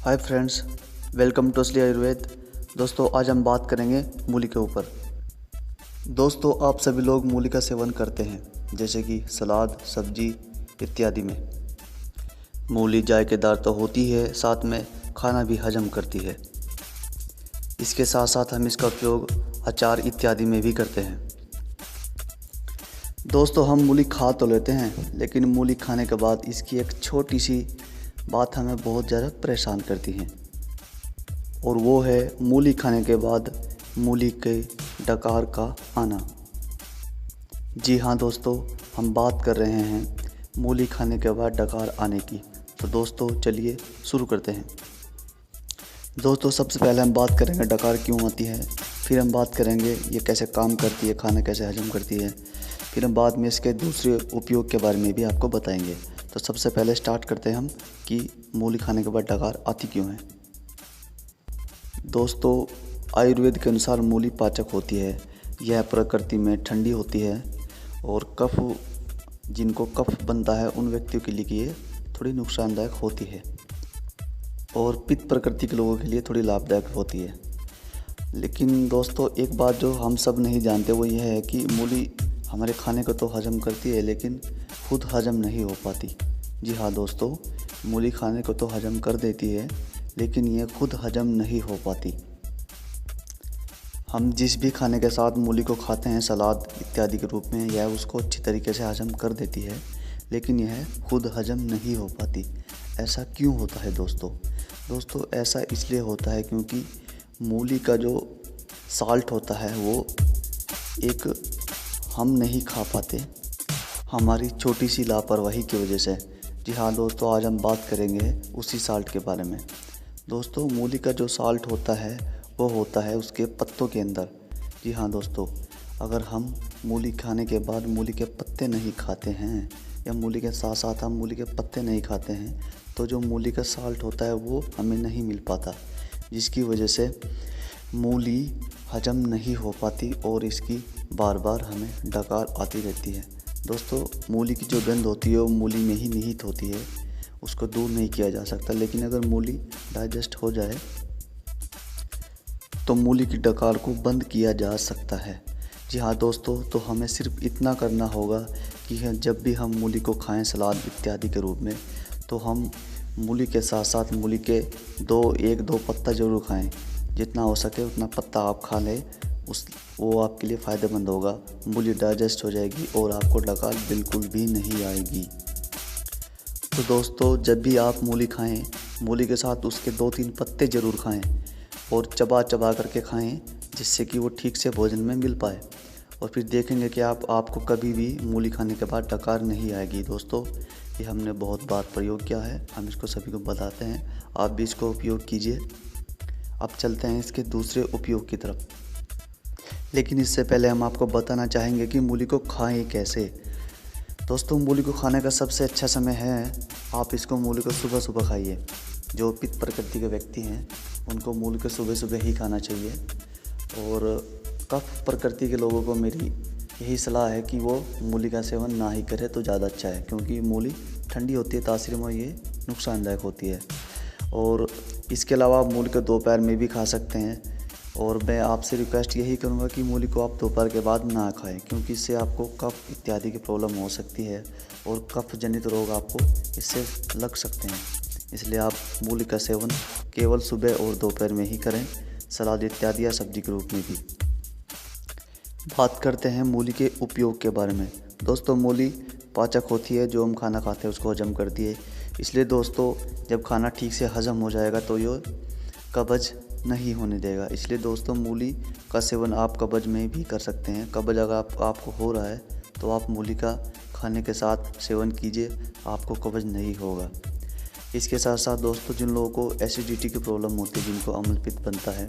Hi friends, welcome to असली आयुर्वेद। दोस्तों, आज हम बात करेंगे मूली के ऊपर। दोस्तों, आप सभी लोग मूली का सेवन करते हैं, जैसे कि सलाद, सब्जी इत्यादि में। मूली जायकेदार तो होती है, साथ में खाना भी हजम करती है। इसके साथ साथ हम इसका उपयोग अचार इत्यादि में भी करते हैं। दोस्तों, हम मूली खा तो लेते हैं, लेकिन मूली खाने के बाद इसकी एक छोटी सी बात हमें बहुत ज़्यादा परेशान करती है, और वो है मूली खाने के बाद मूली के डकार का आना। जी हाँ दोस्तों, हम बात कर रहे हैं मूली खाने के बाद डकार आने की। तो दोस्तों चलिए शुरू करते हैं। दोस्तों, सबसे पहले हम बात करेंगे डकार क्यों आती है, फिर हम बात करेंगे ये कैसे काम करती है, खाना कैसे हजम करती है, फिर हम बाद में इसके दूसरे उपयोग के बारे में भी आपको बताएंगे। तो सबसे पहले स्टार्ट करते हैं हम कि मूली खाने के बाद डकार आती क्यों है। दोस्तों, आयुर्वेद के अनुसार मूली पाचक होती है। यह प्रकृति में ठंडी होती है और जिनको कफ बनता है उन व्यक्तियों के लिए ये थोड़ी नुकसानदायक होती है, और पित्त प्रकृति के लोगों के लिए थोड़ी लाभदायक होती है। लेकिन दोस्तों, एक बात जो हम सब नहीं जानते वो यह है कि मूली हमारे खाने को तो हजम करती है, लेकिन खुद हजम नहीं हो पाती। जी हाँ दोस्तों, मूली खाने को तो हजम कर देती है, लेकिन ये खुद हजम नहीं हो पाती। हम जिस भी खाने के साथ मूली को खाते हैं, सलाद इत्यादि के रूप में, यह उसको अच्छी तरीके से हजम कर देती है, लेकिन यह खुद हजम नहीं हो पाती। ऐसा क्यों होता है दोस्तों? दोस्तों, ऐसा इसलिए होता है क्योंकि मूली का जो साल्ट होता है वो एक हम नहीं खा पाते, हमारी छोटी सी लापरवाही की वजह से। जी हाँ दोस्तों, आज हम बात करेंगे उसी साल्ट के बारे में। दोस्तों, मूली का जो साल्ट होता है वो होता है उसके पत्तों के अंदर। जी हाँ दोस्तों, अगर हम मूली खाने के बाद मूली के पत्ते नहीं खाते हैं, या मूली के साथ साथ हम मूली के पत्ते नहीं खाते हैं, तो जो मूली का साल्ट होता है वो हमें नहीं मिल पाता, जिसकी वजह से मूली हजम नहीं हो पाती और इसकी बार बार हमें डकार आती रहती है। दोस्तों, मूली की जो गंध होती है वो मूली में ही निहित होती है, उसको दूर नहीं किया जा सकता। लेकिन अगर मूली डाइजेस्ट हो जाए तो मूली की डकार को बंद किया जा सकता है। जी हाँ दोस्तों, तो हमें सिर्फ इतना करना होगा कि जब भी हम मूली को खाएं सलाद इत्यादि के रूप में, तो हम मूली के साथ साथ मूली के एक दो पत्ता ज़रूर खाएं। जितना हो सके उतना पत्ता आप खा लें, वो आपके लिए फ़ायदेमंद होगा। मूली डाइजेस्ट हो जाएगी और आपको डकार बिल्कुल भी नहीं आएगी। तो दोस्तों, जब भी आप मूली खाएं, मूली के साथ उसके 2-3 पत्ते ज़रूर खाएं, और चबा चबा करके खाएं, जिससे कि वो ठीक से भोजन में मिल पाए। और फिर देखेंगे कि आपको कभी भी मूली खाने के बाद डकार नहीं आएगी। दोस्तों, ये हमने बहुत बार प्रयोग किया है, हम इसको सभी को बताते हैं, आप भी इसको उपयोग कीजिए। अब चलते हैं इसके दूसरे उपयोग की तरफ। लेकिन इससे पहले हम आपको बताना चाहेंगे कि मूली को खाएं कैसे। दोस्तों, मूली को खाने का सबसे अच्छा समय है, आप इसको मूली को सुबह सुबह खाइए। जो पित्त प्रकृति के व्यक्ति हैं उनको मूली को सुबह सुबह ही खाना चाहिए, और कफ प्रकृति के लोगों को मेरी यही सलाह है कि वो मूली का सेवन ना ही करें तो ज़्यादा अच्छा है, क्योंकि मूली ठंडी होती है, तासीर में ये नुकसानदायक होती है। और इसके अलावा आप मूली को दोपहर में भी खा सकते हैं, और मैं आपसे रिक्वेस्ट यही करूँगा कि मूली को आप दोपहर के बाद ना खाएं, क्योंकि इससे आपको कफ इत्यादि की प्रॉब्लम हो सकती है, और कफ जनित रोग आपको इससे लग सकते हैं। इसलिए आप मूली का सेवन केवल सुबह और दोपहर में ही करें, सलाद इत्यादि या सब्जी के रूप में भी। बात करते हैं मूली के उपयोग के बारे में। दोस्तों, मूली पाचक होती है, जो हम खाना खाते हैं उसको हजम करती है। इसलिए दोस्तों, जब खाना ठीक से हजम हो जाएगा तो ये कब्ज नहीं होने देगा। इसलिए दोस्तों, मूली का सेवन आप कब्ज में भी कर सकते हैं। कब्ज अगर आपको हो रहा है तो आप मूली का खाने के साथ सेवन कीजिए, आपको कब्ज नहीं होगा। इसके साथ साथ दोस्तों, जिन लोगों को एसिडिटी की प्रॉब्लम होती है, जिनको अम्ल पित्त बनता है,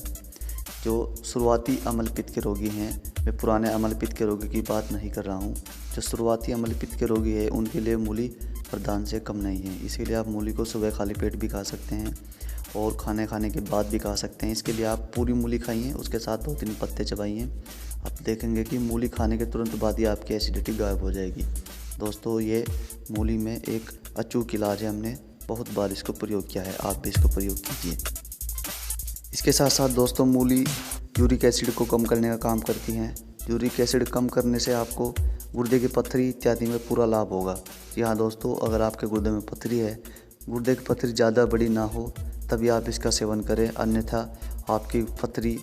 जो शुरुआती अम्ल पित्त के रोगी हैं, मैं पुराने अम्ल पित्त के रोगी की बात नहीं कर रहा हूँ, जो शुरुआती अम्ल पित्त के रोगी है उनके लिए मूली वरदान से कम नहीं है। इसीलिए आप मूली को सुबह खाली पेट भी खा सकते हैं और खाने के बाद भी खा सकते हैं। इसके लिए आप पूरी मूली खाइए, उसके साथ 2-3 पत्ते चबाइए, आप देखेंगे कि मूली खाने के तुरंत बाद ही आपकी एसिडिटी गायब हो जाएगी। दोस्तों, ये मूली में एक अचूक इलाज है, हमने बहुत बार इसको प्रयोग किया है, आप भी इसको प्रयोग कीजिए। इसके साथ साथ दोस्तों मूली यूरिक एसिड को कम करने का काम करती हैं। यूरिक एसिड कम करने से आपको गुर्दे की पथरी इत्यादि में पूरा लाभ होगा। जी हाँ दोस्तों, अगर आपके गुर्दे में पथरी है, गुर्दे की पथरी ज़्यादा बड़ी ना हो तभी आप इसका सेवन करें, अन्यथा आपकी पथरी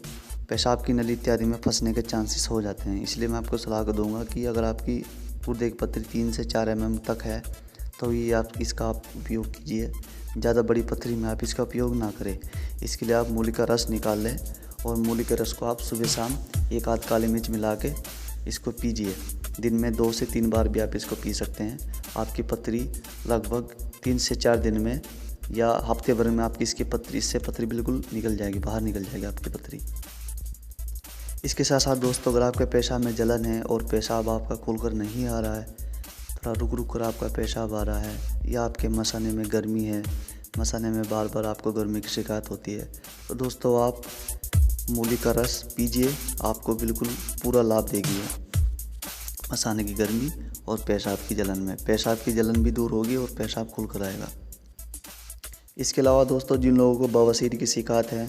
पेशाब की नली इत्यादि में फंसने के चांसेस हो जाते हैं। इसलिए मैं आपको सलाह दूंगा कि अगर आपकी गुर्दे की पथरी 3 से 4 mm तक है तो ये आप इसका उपयोग कीजिए। ज़्यादा बड़ी पथरी में आप इसका उपयोग ना करें। इसके लिए आप मूली का रस निकाल लें और मूली के रस को आप सुबह शाम 1 आध काली मिर्च मिला के इसको पीजिए। दिन में 2 से 3 बार भी आप इसको पी सकते हैं। आपकी पथरी लगभग 3 से 4 दिन में या हफ्ते भर में आपकी इससे पथरी बिल्कुल निकल जाएगी, बाहर निकल जाएगी आपकी पथरी। इसके साथ साथ दोस्तों, अगर आपके पेशाब में जलन है और पेशाब आपका खुलकर नहीं आ रहा है, थोड़ा रुक रुक कर आपका पेशाब आ रहा है, या आपके मसाने में गर्मी है, मसाने में बार बार आपको गर्मी की शिकायत होती है, तो दोस्तों आप मूली का रस पीजिए, आपको बिल्कुल पूरा लाभ देगी मसाने की गर्मी और पेशाब की जलन में। पेशाब की जलन भी दूर होगी और पेशाब खुल कर आएगा। इसके अलावा दोस्तों, जिन लोगों को बवासीर की शिकायत है,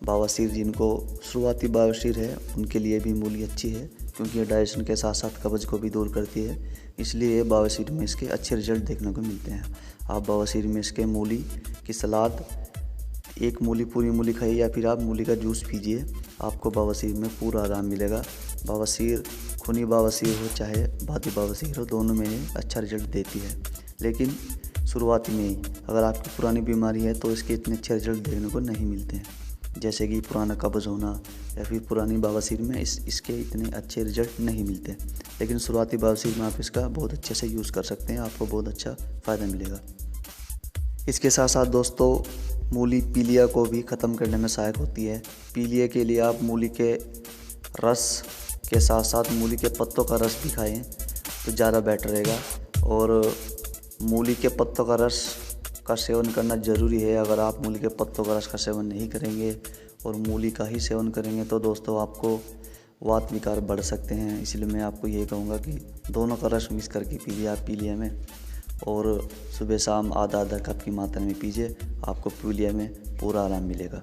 बवासीर जिनको शुरुआती बवासीर है, उनके लिए भी मूली अच्छी है, क्योंकि ये डाइजेशन के साथ साथ कब्ज को भी दूर करती है। इसलिए बवासीर में इसके अच्छे रिजल्ट देखने को मिलते हैं। आप बवासीर में इसके मूली की सलाद, एक मूली पूरी मूली खाइए या फिर आप मूली का जूस पीजिए, आपको बवासीर में पूरा आराम मिलेगा। बवासीर खूनी बवासीर हो चाहे बादी बवासीर हो, दोनों में ये अच्छा रिजल्ट देती है। लेकिन शुरुआती में ही अगर आपकी पुरानी बीमारी है तो इसके इतने अच्छे रिजल्ट देखने को नहीं मिलते हैं, जैसे कि पुराना कब्ज़ होना या फिर पुरानी बवासीर में इसके इतने अच्छे रिजल्ट नहीं मिलते। लेकिन शुरुआती बवासीर में आप इसका बहुत अच्छे से यूज़ कर सकते हैं, आपको बहुत अच्छा फ़ायदा मिलेगा। इसके साथ साथ दोस्तों, मूली पीलिया को भी ख़त्म करने में सहायक होती है। पीलिया के लिए आप मूली के रस के साथ साथ मूली के पत्तों का रस भी खाएँ तो ज़्यादा बेटर रहेगा। और मूली के पत्तों का रस का सेवन करना ज़रूरी है। अगर आप मूली के पत्तों का रस का सेवन नहीं करेंगे और मूली का ही सेवन करेंगे तो दोस्तों आपको वात विकार बढ़ सकते हैं। इसलिए मैं आपको ये कहूँगा कि दोनों का रस मिक्स करके पीजिए आप पीलिया में, और सुबह शाम आधा आधा कप की मात्रा में पीजिए, आपको पीलिया में पूरा आराम मिलेगा।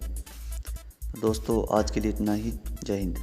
दोस्तों आज के लिए इतना ही। जय हिंद।